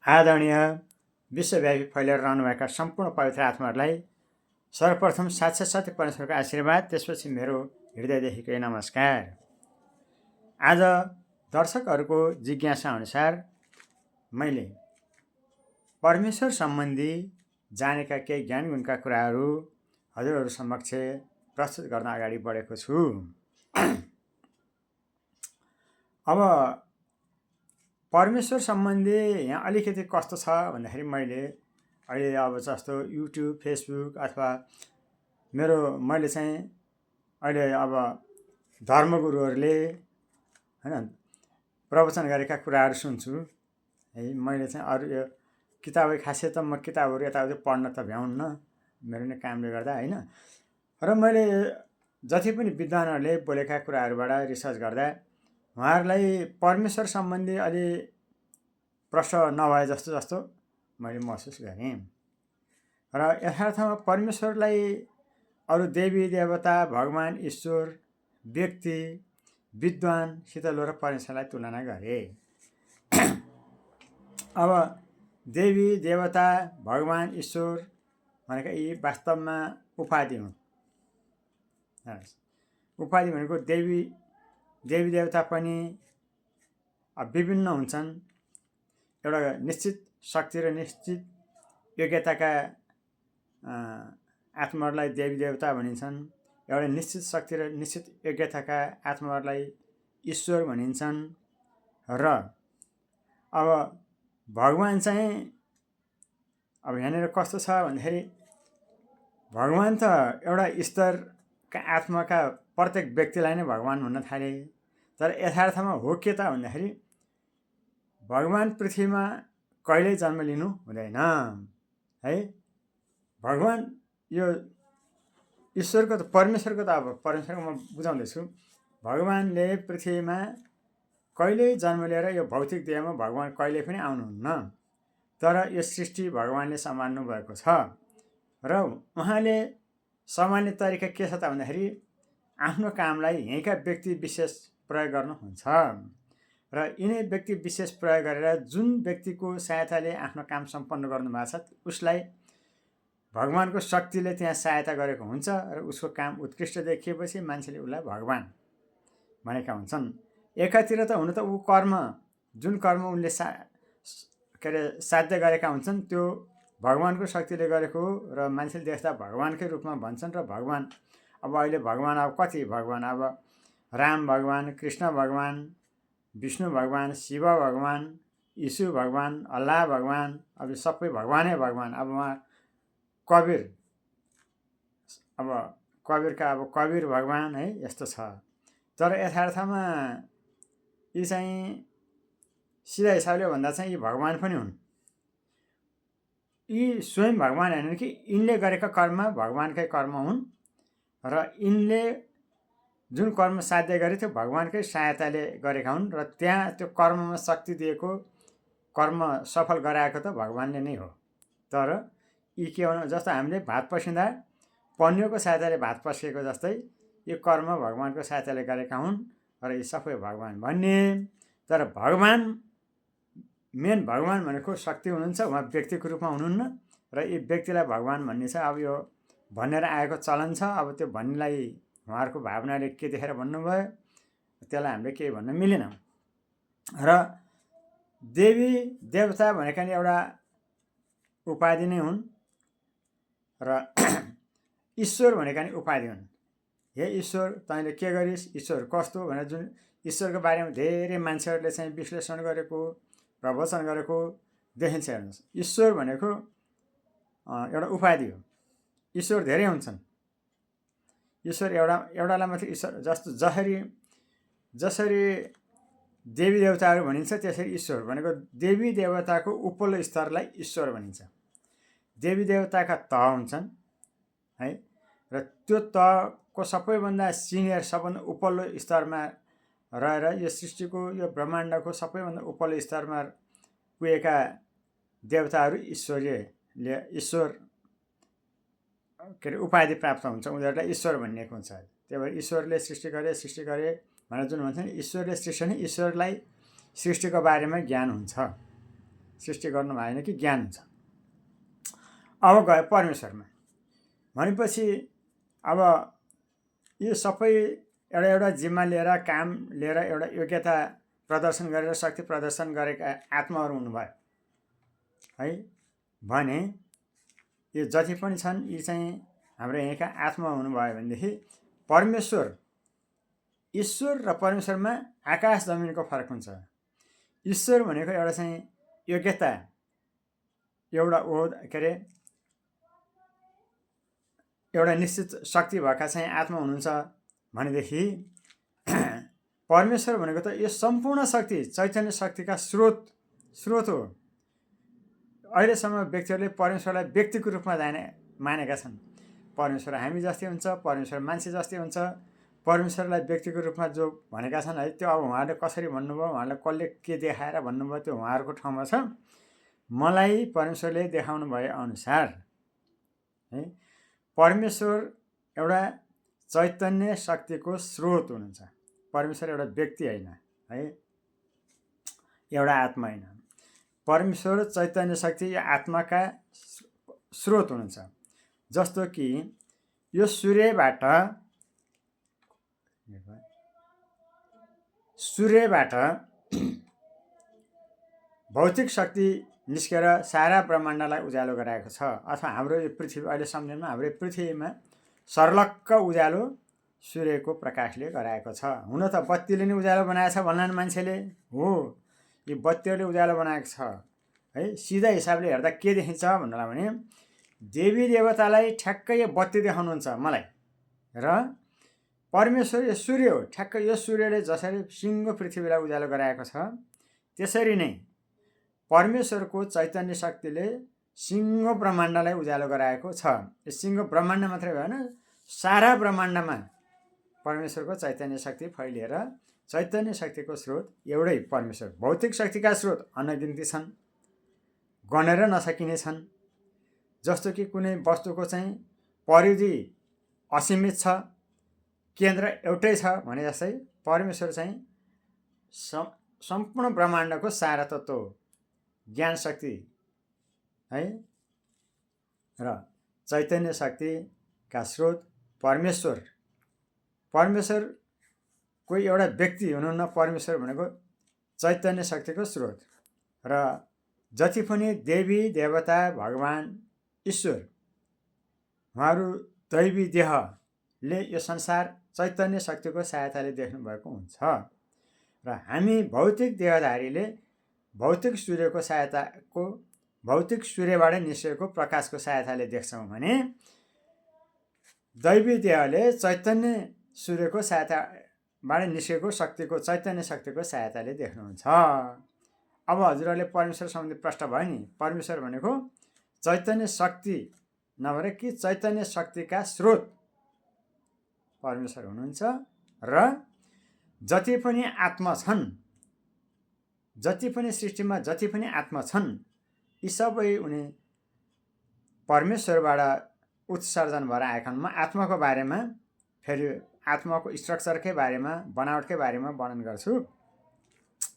आदरणीय विश्वव्यापी फैलिएर रहनुभएका सम्पूर्ण पवित्र आत्माहरूलाई सर्वप्रथम साथसाथै परमेश्वरको आशीर्वाद, त्यसपछि मेरो हृदयदेखिकै नमस्कार। आज दर्शकहरूको जिज्ञासा अनुसार मैले परमेश्वर सम्बन्धी जानेका केही ज्ञान गुणका कुराहरू हजुरहरू समक्ष प्रस्तुत गर्न अगाडि बढेको छु। अब परमेश्वर सम्बन्धी यहाँ अलिकति कस्तो छ भन्दाखेरि मैले अहिले अब जस्तो युट्युब, फेसबुक अथवा मैले चाहिँ अहिले अब धर्मगुरुहरूले हैन प्रवचन गरेका कुराहरू सुन्छु है। मैले चाहिँ अरू यो किताबै खासै त म किताबहरू यताउति पढ्न त भ्याउन्न, मेरो नै कामले गर्दा हैन। र मैले जति पनि विद्वानहरूले बोलेका कुराहरूबाट रिसर्च गर्दा उहाँहरूलाई परमेश्वर सम्बन्धी अलि प्रश्न नभए जस्तो मैले महसुस गरेँ। र यथार्थमा परमेश्वरलाई अरू देवी देवता, भगवान, ईश्वर, व्यक्ति, विद्वानसित लिएर परमेश्वरलाई तुलना गरेँ। अब देवी देवता, भगवान, ईश्वर भनेका यी वास्तवमा उपाधि हुन्। उपाधि भनेको देवी देवता पनि विभिन्न हुन्छन्। एउटा निश्चित शक्ति र निश्चित योग्यताका आत्माहरूलाई देवी देवता भनिन्छन्। एउटा निश्चित शक्ति र निश्चित योग्यताका आत्माहरूलाई ईश्वर भनिन्छन्। र अब भगवान चाहिँ अब यहाँनिर कस्तो छ भन्दाखेरि भगवान त एउटा स्तरका आत्माका प्रत्येक व्यक्तिलाई नै भगवान भन्न थाले। तर यथार्थमा हो के त भन्दाखेरि भगवान पृथ्वीमा कहिल्यै जन्म लिनु हुँदैन है। भगवान यो ईश्वरको त परमेश्वरको त अब परमेश्वरको म बुझाउँदैछु। भगवानले पृथ्वीमा कहिल्यै जन्म लिएर यो भौतिक देहमा भगवान कहिल्यै पनि आउनुहुन्न। तर यो सृष्टि भगवानले सम्हाल्नु भएको छ र उहाँले सम्हाल्ने तरिका के छ त भन्दाखेरि आफ्नो कामलाई यहीँका व्यक्ति विशेष प्रयोग गर्नुहुन्छ। र यिनै व्यक्ति विशेष प्रयोग गरेर जुन व्यक्तिको सहायताले आफ्नो काम सम्पन्न गर्नुभएको छ उसलाई भगवानको शक्तिले त्यहाँ सहायता गरेको हुन्छ र उसको काम उत्कृष्ट देखिएपछि मान्छेले उसलाई भगवान भनेका हुन्छन्। एकातिर त हुन त ऊ कर्म, जुन कर्म उनले साध्य गरेका हुन्छन् त्यो भगवानको शक्तिले गरेको हो र मान्छेले देख्दा भगवानकै रूपमा भन्छन्। र भगवान अब अहिले भगवान अब कति भगवान, अब राम भगवान, कृष्ण भगवान, विष्णु भगवान, शिव भगवान, यीशु भगवान, अल्लाह भगवान, अब सबै भगवानै भगवान। अब उहाँ कबीर, अब कबीरका अब कबीर भगवान है, यस्तो छ। तर यथार्थमा यी चाहिँ सिधा हिसाबले भन्दा चाहिँ यी भगवान पनि हुन्। यी स्वयं भगवान होइन कि यिनले गरेका कर्म भगवानकै कर्म हुन् र यिनले जुन कर्म साध्य गरे त्यो भगवानकै सहायताले गरेका हुन्। र त्यहाँ त्यो कर्ममा शक्ति दिएको, कर्म सफल गराएको त भगवानले नै हो। तर यी के हो जस्तो हामीले भात पसिँदा पन्युको सहायताले भात पस्केको जस्तै यो कर्म भगवानको सहायताले गरेका हुन् र यी सबै भगवान भन्ने। तर भगवान मेन भगवान भनेको शक्ति हुनुहुन्छ, उहाँ व्यक्तिको रूपमा हुनुहुन्न। र यी व्यक्तिलाई भगवान भन्ने छ अब यो भनेर आएको चलन छ। अब त्यो भन्नेलाई उहाँहरूको भावनाले के देखेर भन्नुभयो त्यसलाई हामीले केही भन्न मिलेन। र देवी देवता भनेका नि एउटा उपाधि नै हुन् र ईश्वर भनेका नि उपाधि हुन्। हे ईश्वर तैँले के गरिस्, ईश्वर कस्तो भनेर जुन ईश्वरको बारेमा धेरै मान्छेहरूले चाहिँ विश्लेषण गरेको, प्रवचन गरेको देखिन्छ। हेर्नुहोस्, ईश्वर भनेको एउटा उपाधि हो। ईश्वर धेरै हुन्छन्। ईश्वर एउटालाई मात्रै ईश्वर, जसरी देवी देवताहरू भनिन्छ त्यसरी ईश्वर भनेको देवी देवताको उपल्लो स्तरलाई ईश्वर भनिन्छ। देवी देवताका तह हुन्छन् है, र त्यो तहको सबैभन्दा सिनियर, सबभन्दा उपल्लो स्तरमा रहेर यो सृष्टिको, यो ब्रह्माण्डको सबैभन्दा उपल्लो स्तरमा पुगेका देवताहरू ईश्वर के अरे उपाधि प्राप्त हुन्छ। उनीहरूलाई ईश्वर भनिएको हुन्छ। त्यही भएर ईश्वरले सृष्टि गरे भनेर जुन भन्छन् ईश्वरले सृष्टि नै, ईश्वरलाई सृष्टिको बारेमा ज्ञान हुन्छ। सृष्टि गर्नु भएन कि ज्ञान हुन्छ। अब गयो परमेश्वरमा भनेपछि अब यो सबै एउटा एउटा जिम्मा लिएर काम लिएर एउटा योग्यता प्रदर्शन गरेर शक्ति प्रदर्शन गरेका आत्माहरू हुनुभयो है भने यो जति पनि छन् यी चाहिँ हाम्रो यहाँका आत्मा हुनुभयो भनेदेखि परमेश्वर ईश्वर र परमेश्वरमा आकाश जमिनको फरक हुन्छ। ईश्वर भनेको एउटा चाहिँ योग्यता एउटा के अरे एउटा निश्चित शक्ति भएका चाहिँ आत्मा हुनुहुन्छ भनेदेखि परमेश्वर भनेको त यो सम्पूर्ण शक्ति चैतन्य शक्तिका स्रोत हो। अहिलेसम्म व्यक्तिहरूले परमेश्वरलाई व्यक्तिको रूपमा मानेका छन्। परमेश्वर हामी जस्तै हुन्छ, परमेश्वर मान्छे जस्तै हुन्छ। परमेश्वरलाई व्यक्तिको रूपमा जो भनेका छन् है त्यो अब उहाँहरूले कसरी भन्नुभयो, उहाँलाई कसले के देखाएर भन्नुभयो त्यो उहाँहरूको ठाउँमा छ। मलाई परमेश्वरले देखाउनु भए अनुसार है परमेश्वर एउटा चैतन्य शक्तिको स्रोत हुनुहुन्छ। परमेश्वर एउटा व्यक्ति होइन है, एउटा आत्मा होइन। परमेश्वर चैतन्य शक्ति या आत्माका स्रोत हुनुहुन्छ। जस्तो कि यो सूर्यबाट भौतिक शक्ति निस्केर सारा ब्रह्माण्डलाई उज्यालो गराएको छ। अथवा हाम्रो यो पृथ्वी अहिले सम्झिनुमा हाम्रो पृथ्वीमा सर्लक्क उज्यालो सूर्यको प्रकाशले गराएको छ। हुन त बत्तीले नै उज्यालो बनाएको छ भन्लान् मान्छेले, हो यो बत्तीहरूले उज्यालो बनाएको छ है। सिधा हिसाबले हेर्दा के देखिन्छ भन्नुलाई भने देवी देवतालाई ठ्याक्कै यो बत्ती देखाउनुहुन्छ मलाई, र परमेश्वर यो सूर्य हो। ठ्याक्कै यो सूर्यले जसरी सिङ्गो पृथ्वीलाई उज्यालो गराएको छ त्यसरी नै परमेश्वरको चैतन्य शक्तिले सिङ्गो ब्रह्माण्डलाई उज्यालो गराएको छ। यो सिङ्गो ब्रह्माण्ड मात्रै भएन, सारा ब्रह्माण्डमा परमेश्वरको चैतन्य शक्ति फैलिएर चैतन्य शक्तिको स्रोत एउटै परमेश्वर। भौतिक शक्तिका स्रोत अनगिन्ती छन्, गनेर नसकिने छन्। जस्तो कि कुनै वस्तुको चाहिँ परिधि असीमित छ, केन्द्र एउटै छ भने जस्तै परमेश्वर चाहिँ सम्पूर्ण ब्रह्माण्डको सारा तत्त्व हो, ज्ञान शक्ति है र चैतन्य शक्तिका स्रोत परमेश्वर। परमेश्वर कोही एउटा व्यक्ति हुनुहुन्न, परमेश्वर भनेको चैतन्य शक्तिको स्रोत। र जति पनि देवी देवता भगवान् ईश्वर उहाँहरू दैवी देहले यो संसार चैतन्य शक्तिको सहायताले देख्नुभएको हुन्छ। र हामी भौतिक देहधारीले भौतिक सूर्यको सहायताको भौतिक सूर्यबाट निस्केको प्रकाशको सहायताले देख्छौँ भने दैवी देहले चैतन्य सूर्यको सहायताबाट निस्केको शक्तिको चैतन्य शक्तिको सहायताले देख्नुहुन्छ। अब हजुरहरूले परमेश्वर सम्बन्धी प्रश्न भयो नि, परमेश्वर भनेको चैतन्य शक्ति नभएर कि चैतन्य शक्तिका स्रोत परमेश्वर हुनुहुन्छ। र जति पनि आत्मा छन्, जति पनि सृष्टिमा जति पनि आत्मा छन् यी सबै उनी परमेश्वरबाट उत्सर्जन भएर आएका। म आत्माको बारेमा फेरि आत्माको स्ट्रक्चरकै बारेमा बनावटकै बारेमा वर्णन गर्छु।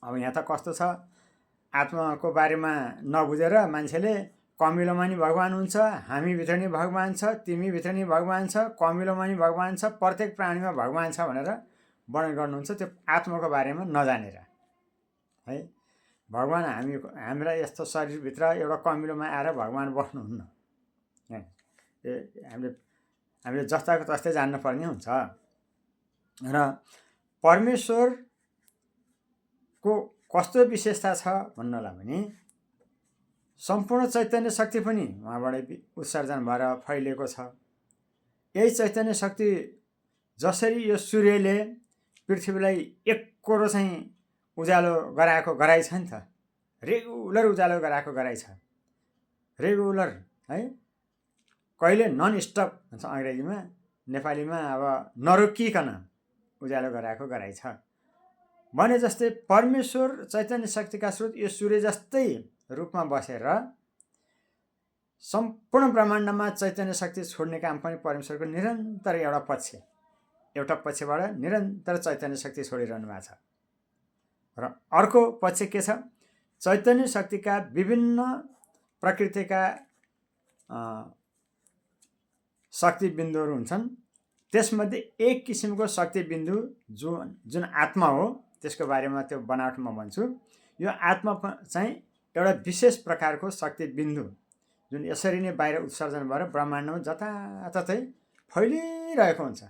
अब यहाँ त कस्तो छ, आत्माको बारेमा नबुझेर मान्छेले कमिलोमा नि भगवान हुन्छ, हामीभित्र नि भगवान छ, तिमीभित्र नि भगवान छ, कमिलोमा नि भगवान छ, प्रत्येक प्राणीमा भगवान छ भनेर वर्णन गर्नुहुन्छ, त्यो आत्माको बारेमा नजानेर है। भगवान हाम्रा यस्तो शरीरभित्र एउटा कमिलोमा आएर भगवान बस्नुहुन्न। हामीले जस्ताको तस्तै जान्नुपर्ने हुन्छ। र परमेश्वरको कस्तो विशेषता छ भन्नलाई भने सम्पूर्ण चैतन्य शक्ति पनि उहाँबाट उत्सर्जन भएर फैलिएको छ। यही चैतन्य शक्ति जसरी यो सूर्यले पृथ्वीलाई एककोरो चाहिँ उज्यालो गराएको गराइ छ नि त, रेगुलर उज्यालो गराएको गराइ छ, रेगुलर है, कहिले नन स्टप भन्छ अङ्ग्रेजीमा, नेपालीमा अब नरोकिकन उज्यालो गराएको गराइ छ भने जस्तै परमेश्वर चैतन्य शक्तिका स्रोत यो सूर्य जस्तै रूपमा बसेर सम्पूर्ण ब्रह्माण्डमा चैतन्य शक्ति छोड्ने काम पनि परमेश्वरको निरन्तर एउटा पक्षबाट निरन्तर चैतन्य शक्ति छोडिरहनु भएको छ। र अर्को पक्ष के छ, चैतन्य शक्तिका विभिन्न प्रकृतिका शक्ति बिन्दुहरू हुन्छन्। त्यसमध्ये एक किसिमको शक्ति बिन्दु जुन आत्मा हो, त्यसको बारेमा त्यो बनावट म भन्छु। यो आत्मा चाहिँ एउटा विशेष प्रकारको शक्ति बिन्दु जुन यसरी नै बाहिर उत्सर्जन भएर ब्रह्माण्डमा जताततै फैलिरहेको हुन्छ।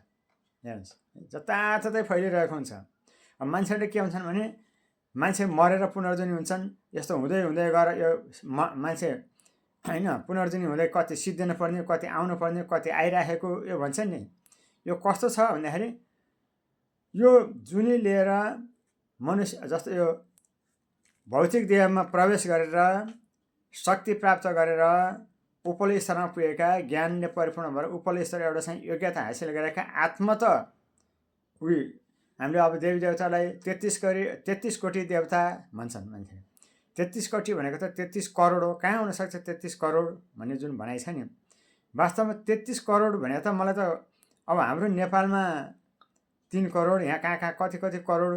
हेर्नुहोस्, जताततै फैलिरहेको हुन्छ। अब मान्छेहरूले के हुन्छन् भने मान्छे मरेर पुनर्जनी हुन्छन्, यस्तो हुँदै हुँदै गएर यो मान्छे होइन पुनर्जनी हुँदै कति सिद्धिनु पर्ने, कति आउनु पर्ने, कति आइराखेको यो भन्छ नि। यो कस्तो छ भन्दाखेरि यो जुनी लिएर मनुष्य जस्तो यो भौतिक देहमा प्रवेश गरेर शक्ति प्राप्त गरेर उपल्लो स्तरमा पुगेका, ज्ञानले परिपूर्ण भएर उपल्लो स्तर एउटा चाहिँ योग्यता हासिल गरेका आत्मा त उही हामीले अब देवी देवतालाई 33 कोटी देवता भन्छन् मान्छे। 33 कोटी भनेको त 33 करोड हो। कहाँ हुनसक्छ 33 करोड भन्ने जुन भनाइ छ नि, वास्तवमा 33 करोड भने त मलाई त अब हाम्रो नेपालमा 3 करोड, यहाँ कहाँ कति करोड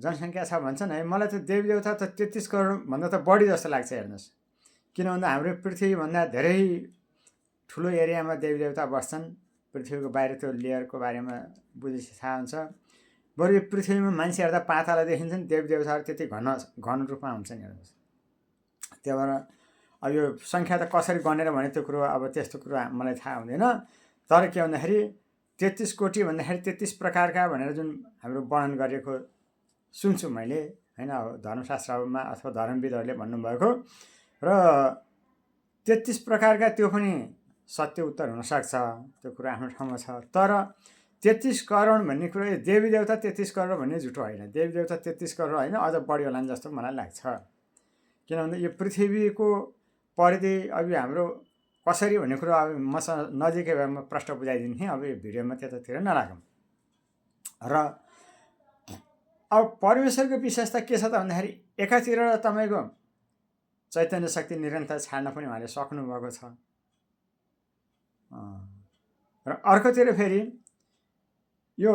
जनसङ्ख्या छ भन्छन् है। मलाई त देवी देवता त 33 करोड भन्दा त बढी जस्तो लाग्छ। हेर्नुहोस्, किन भन्दा हाम्रो पृथ्वीभन्दा धेरै ठुलो एरियामा देवी देवता बस्छन्। पृथ्वीको बाहिर त्यो लेयरको बारेमा बुझेपछि थाहा हुन्छ। बरु यो पृथ्वीमा मान्छे हेर्दा पाताला देखिन्छन्, देवी देवताहरू त्यति घन रूपमा हुन्छन्। हेर्नुहोस्, त्यही भएर अब यो सङ्ख्या त कसरी गनेर भने त्यो कुरो अब त्यस्तो कुरो मलाई थाहा हुँदैन। तर के भन्दाखेरि 33 कोटी भन्दाखेरि 33 प्रकारका भनेर जुन हाम्रो वर्णन गरिएको सुन्छु मैले होइन, अब धर्मशास्त्रमा अथवा धर्मविदहरूले भन्नुभएको। र 33 प्रकारका त्यो पनि सत्य उत्तर हुनसक्छ, त्यो कुरो आफ्नो ठाउँमा छ। तर 33 करोड भन्ने कुरो देवी देवता 33 करोड भन्ने झुटो होइन। देवी देवता 33 करोड होइन, अझ बढी होला जस्तो मलाई लाग्छ। किन भन्दा यो पृथ्वीको परिधि अब हाम्रो कसरी भन्ने कुरो अब मसँग नजिकै भए म प्रश्न बुझाइदिन्थेँ। अब यो भिडियोमा त्यतातिर नलागौँ। र अब परमेश्वरको विशेषता के छ त भन्दाखेरि एकातिर तपाईँको चैतन्य शक्ति निरन्तर छाड्न पनि उहाँले सक्नुभएको छ, र अर्कोतिर फेरि यो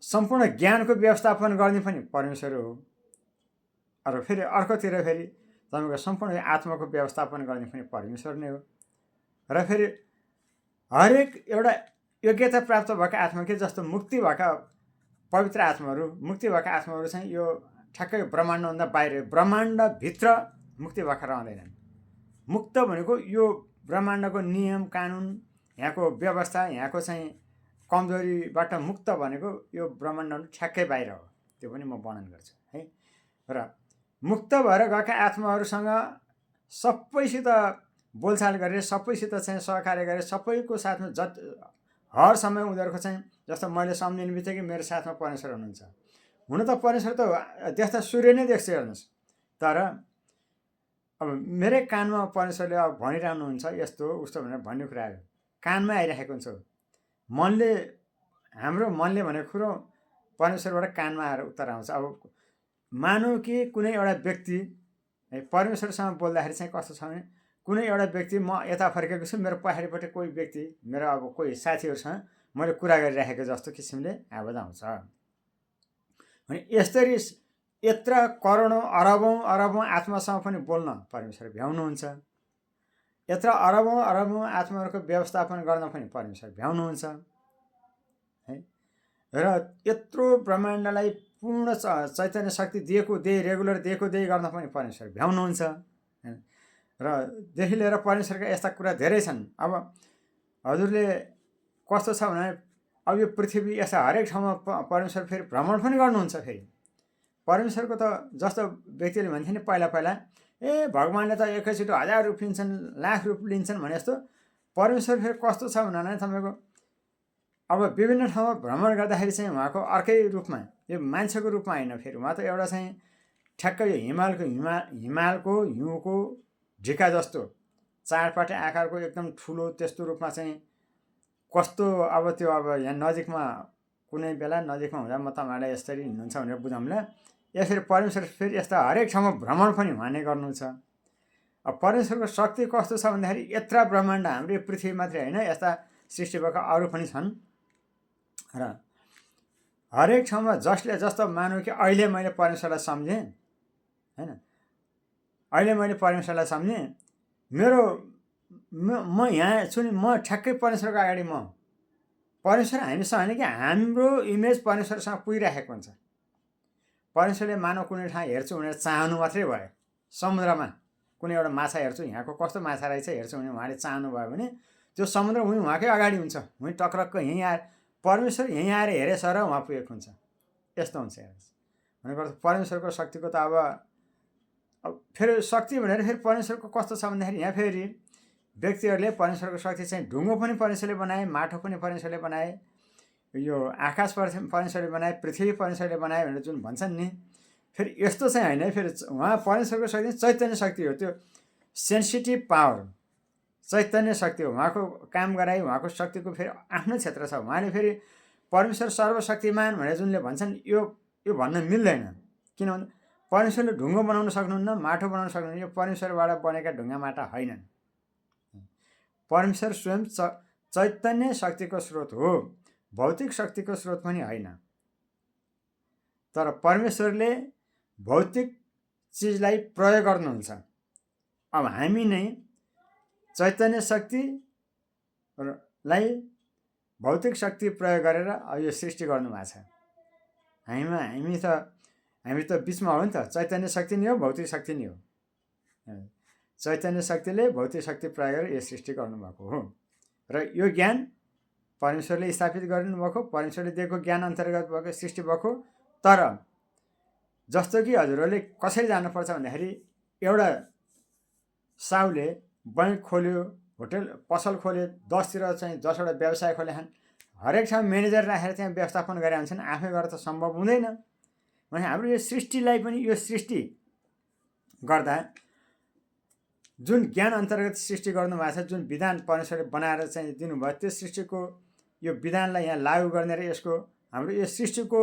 सम्पूर्ण ज्ञानको व्यवस्थापन गर्ने पनि परमेश्वर हो। र फेरि अर्कोतिर फेरि तपाईँको सम्पूर्ण आत्माको व्यवस्थापन गर्ने पनि परमेश्वर नै हो। र फेरि हरेक एउटा योग्यता प्राप्त भएका आत्मा के जस्तो मुक्ति भएका पवित्र आत्माहरू, मुक्ति भएका आत्माहरू चाहिँ यो ठ्याक्कै ब्रह्माण्डभन्दा बाहिर, ब्रह्माण्डभित्र मुक्ति भएका रहँदैनन्। मुक्त भनेको यो ब्रह्माण्डको नियम कानुन, यहाँको व्यवस्था, यहाँको चाहिँ कमजोरीबाट मुक्त भनेको यो ब्रह्माण्ड ठ्याक्कै बाहिर हो। त्यो पनि म वर्णन गर्छु है। र मुक्त भएर गएका आत्माहरूसँग सबैसित बोलचाल गरेर, सबैसित चाहिँ सहकार्य गरेर, सबैको साथमा हर समय उनीहरूको चाहिँ जस्तो मैले सम्झिने बित्तिकै मेरो साथमा परमेश्वर हुनुहुन्छ। हुन त परमेश्वर त देख्दा सूर्य नै देख्छ। हेर्नुहोस्, तर अब मेरै कानमा परमेश्वरले अब भनिरहनुहुन्छ यस्तो उस्तो भनेर भन्ने कुराहरू कानमा आइरहेको हुन्छ। मनले, हाम्रो मनले भनेको कुरो परमेश्वरबाट कानमा आएर उत्तर आउँछ। अब मानौँ कि कुनै एउटा व्यक्ति परमेश्वरसँग बोल्दाखेरि चाहिँ कस्तो छ भने, कुनै एउटा व्यक्ति म यता फर्केको छु, मेरो पछाडिपट्टि कोही व्यक्ति मेरो अब कोही साथीहरूसँग मैले कुरा गरिराखेको जस्तो किसिमले आवाज आउँछ भने यसरी यत्र करोडौँ अरबौँ आत्मासँग पनि बोल्न परमेश्वर भ्याउनुहुन्छ। यत्र अरबौँ आत्माहरूको व्यवस्थापन गर्न पनि परमेश्वर भ्याउनुहुन्छ है। र यत्रो ब्रह्माण्डलाई पूर्ण चैतन्य शक्ति रेगुलर दिएको गर्न पनि परमेश्वर भ्याउनुहुन्छ। र देखि लिएर परमेश्वरका यस्ता कुरा धेरै छन्। अब हजुरले कस्तो छ भने अब यो पृथ्वी यस्ता हरेक ठाउँमा परमेश्वर फेरि भ्रमण पनि गर्नुहुन्छ। फेरि परमेश्वरको त जस्तो व्यक्तिले भन्थे नि पहिला भगवान्ले त एकैचोटि 1000 रूप लिन्छन्, लाख रूप लिन्छन् भने जस्तो परमेश्वर फेरि कस्तो छ भने तपाईँको अब विभिन्न ठाउँमा भ्रमण गर्दाखेरि चाहिँ उहाँको अर्कै रूपमा, यो मान्छेको रूपमा होइन, फेरि उहाँ त एउटा चाहिँ ठ्याक्कै हिमालको हिउँको ढिका जस्तो चारपाटे आकारको एकदम ठुलो त्यस्तो रूपमा चाहिँ कस्तो अब त्यो अब यहाँ नजिकमा कुनै बेला नजिकमा हुँदा म तपाईँहरूलाई यसरी हिँड्नुहुन्छ भनेर बुझाउँला। यसरी परमेश्वर फेरि यस्ता हरेक ठाउँमा भ्रमण पनि उहाँले गर्नुहुन्छ। अब परमेश्वरको शक्ति कस्तो छ भन्दाखेरि यत्र ब्रह्माण्ड, हाम्रो यो पृथ्वी मात्रै होइन, यस्ता सृष्टि भएका अरू पनि छन्। र हरेक ठाउँमा जसले जस्तो मानौँ कि अहिले मैले परमेश्वरलाई सम्झेँ होइन, अहिले मैले परमेश्वरलाई सम्झेँ, मेरो म यहाँ छु नि, म ठ्याक्कै परमेश्वरको अगाडि परमेश्वर हामीसँग होइन कि हाम्रो इमेज परमेश्वरसँग पुगिराखेको हुन्छ। परमेश्वरले मानव कुनै ठाउँ हेर्छु भनेर चाहनु मात्रै भयो। समुद्रमा कुनै एउटा माछा हेर्छु, यहाँको कस्तो माछा रहेछ हेर्छु भने उहाँले चाहनु भयो भने त्यो समुद्र उहाँकै अगाडि हुन्छ। उहीँ टक्रक्क यहीँ आएर परमेश्वर यहीँ आएर हेरेछ र उहाँ पुगेको हुन्छ। यस्तो हुन्छ भनेको परमेश्वरको शक्तिको त अब फेरि शक्ति भनेर फेरि परमेश्वरको कस्तो छ भन्दाखेरि यहाँ फेरि व्यक्तिहरूले परमेश्वरको शक्ति चाहिँ ढुङ्गो पनि परमेश्वरले बनाए, माटो पनि परमेश्वरले बनाए, यो आकाश परमेश्वरले बनाए, पृथ्वी परमेश्वरले बनाए भनेर जुन भन्छन् नि, फेरि यस्तो चाहिँ होइन है। फेरि उहाँ परमेश्वरको शक्ति चैतन्य शक्ति हो, त्यो सेन्सिटिभ पावर चैतन्य शक्ति हो। उहाँको काम गराइ उहाँको शक्तिको फेरि आफ्नो क्षेत्र छ। उहाँले फेरि परमेश्वर सर्वशक्तिमान भनेर जुनले भन्छन् यो भन्न मिल्दैन। किनभने परमेश्वरले ढुङ्गो बनाउन सक्नुहुन्न, माटो बनाउन सक्नुहुन्न। यो परमेश्वरबाट बनेका ढुङ्गा माटा होइनन्। परमेश्वर स्वयं चैतन्य शक्तिको स्रोत हो, भौतिक शक्तिको स्रोत पनि होइन। तर परमेश्वरले भौतिक चिजलाई प्रयोग गर्नुहुन्छ। अब हामी नै चैतन्य शक्तिलाई भौतिक शक्ति प्रयोग गरेर यो सृष्टि गर्नुभएको छ। हामी त बिचमा हो नि त। चैतन्य शक्ति नि हो, भौतिक शक्ति नि हो। चैतन्य शक्तिले भौतिक शक्ति प्रयोग गरेर यो सृष्टि गर्नुभएको हो र यो ज्ञान परमेश्वरले स्थापित गर्नुभएको, परमेश्वरले दिएको ज्ञान अन्तर्गत भएको सृष्टि भएको। तर जस्तो कि हजुरहरूले कसरी जानुपर्छ भन्दाखेरि एउटा साउले बैंक खोल्यो, होटल पसल खोल्यो, 10तिर चाहिँ 10वटा व्यवसाय खोले छन्, हरेक ठाउँ म्यानेजर राखेर त्यहाँ व्यवस्थापन गरे हुन्छन्, आफै गरेर त सम्भव हुँदैन। भने हाम्रो यो सृष्टिलाई पनि यो सृष्टि गर्दा जुन ज्ञान अन्तर्गत सृष्टि गर्नुभएको छ, जुन विधान परमेश्वरले बनाएर चाहिँ दिनुभयो, त्यो सृष्टिको यो विधानलाई यहाँ लागू गर्ने र यसको हाम्रो यो सृष्टिको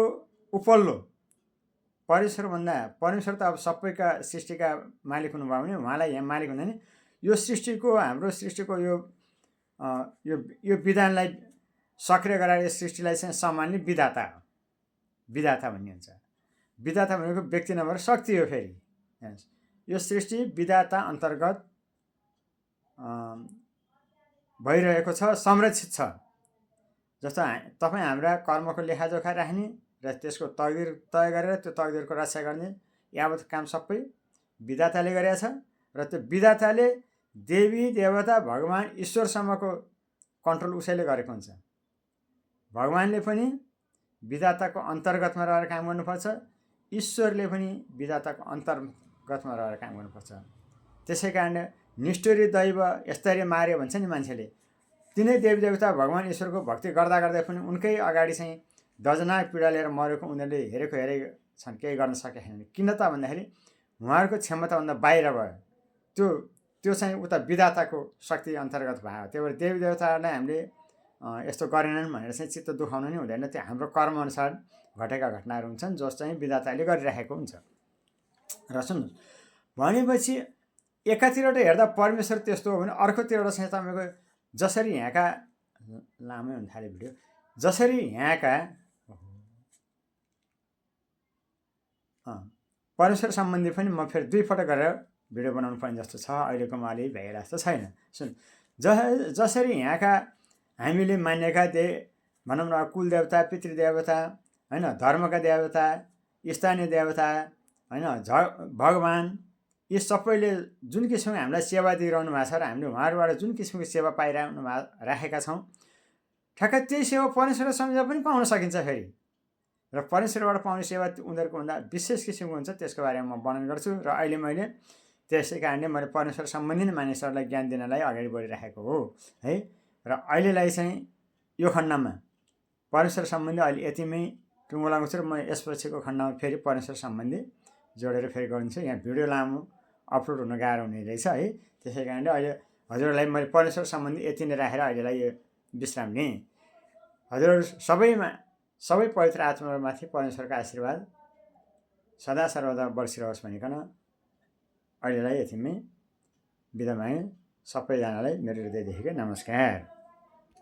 उपल्लो परमेश्वर त अब सबैका सृष्टिका मालिक हुनुभयो भने उहाँलाई यहाँ मालिक हुँदैन। यो सृष्टिको हाम्रो सृष्टिको यो विधानलाई सक्रिय गराएर यो सृष्टिलाई चाहिँ सम्हाल्ने विधाता हो। विधाता भन्ने हुन्छ। विधाता भनेको व्यक्ति नभएर शक्ति हो। फेरि यो सृष्टि विधाता अन्तर्गत भइरहेको छ, संरक्षित छ। जस्तो तपाईँ हाम्रा कर्मको लेखाजोखा राख्ने र त्यसको तकदिर तय गरेर त्यो तकदिरको रक्षा गर्ने यावत काम सबै विधाताले गरेछ। र त्यो विधाताले देवी देवता भगवान् ईश्वरसम्मको कन्ट्रोल उसैले गरेको हुन्छ। भगवान्ले पनि विधाताको अन्तर्गतमा रहेर काम गर्नुपर्छ, ईश्वरले पनि विधाताको अन्तर्गतमा रहेर काम गर्नुपर्छ। त्यसै कारणले निष्ठुरी दैव यस्तरी मार्यो भन्छ नि मान्छेले, तिनै देवी देवता भगवान् ईश्वरको भक्ति गर्दा गर्दै पनि उनकै अगाडि चाहिँ दर्जनाक पीडा लिएर मरेको उनीहरूले हेरेको छन्, केही गर्न सकेका छैनन्। किन त भन्दाखेरि उहाँहरूको क्षमताभन्दा बाहिर भयो। त्यो चाहिँ उता विधाताको शक्ति अन्तर्गत भयो। त्यही भएर देवी देवताहरूलाई हामीले यस्तो गरेनन् भनेर चाहिँ चित्त दुखाउनु नि हुँदैन। त्यो हाम्रो कर्मअनुसार घटेका घटनाहरू हुन्छन् जो चाहिँ विधाताले गरिराखेको हुन्छ। र सुन्नु भनेपछि एकातिरबाट हेर्दा परमेश्वर त्यस्तो हो भने अर्कोतिरबाट चाहिँ तपाईँको जसरी यहाँका लामै हुन थाल्यो भिडियो, जसरी यहाँका परमेश्वर सम्बन्धी पनि म फेरि 2 पटक गरेर भिडियो बनाउनु पर्ने जस्तो छ। अहिलेकोमा अलि भ्याइरहेको जस्तो छैन। सुन, जसरी यहाँका हामीले मान्नेका भनौँ न कुल देवता, पितृदेवता होइन, धर्मका देवता, स्थानीय देवता होइन, भगवान्, यी सबैले जुन किसिमको हामीलाई सेवा दिइरहनु भएको छ र हामीले उहाँहरूबाट जुन किसिमको सेवा राखेका छौँ, ठ्याक्कै त्यही सेवा परमेश्वर सम्झेर पनि पाउन सकिन्छ। फेरि र परमेश्वरबाट पाउने सेवा उनीहरूको भन्दा विशेष किसिमको हुन्छ। त्यसको बारेमा म वर्णन गर्छु। र अहिले मैले त्यसै कारणले मैले परमेश्वर सम्बन्धी नै मानिसहरूलाई ज्ञान दिनलाई अगाडि बढिरहेको हो है। र अहिलेलाई चाहिँ यो खण्डमा परमेश्वर सम्बन्धी अहिले यतिमै टुङ्गो लगाउँछु। र म यसपछिको खण्डमा फेरि परमेश्वर सम्बन्धी जोडेर फेरि गरिन्छु। यहाँ भिडियो लामो अपलोड हुन गाह्रो हुने रहेछ है। त्यसै कारणले अहिले हजुरहरूलाई मैले परमेश्वर सम्बन्धी यति नै राखेर अहिलेलाई यो विश्राम लिएँ। हजुरहरू सबै पवित्र आत्मामाथि परमेश्वरको आशीर्वाद सदा सर्वदा बर्सिरहोस् भनिकन अहिलेलाई यतिमै बिदा मागेँ। सबैजनालाई मेरो हृदयदेखिको नमस्कार।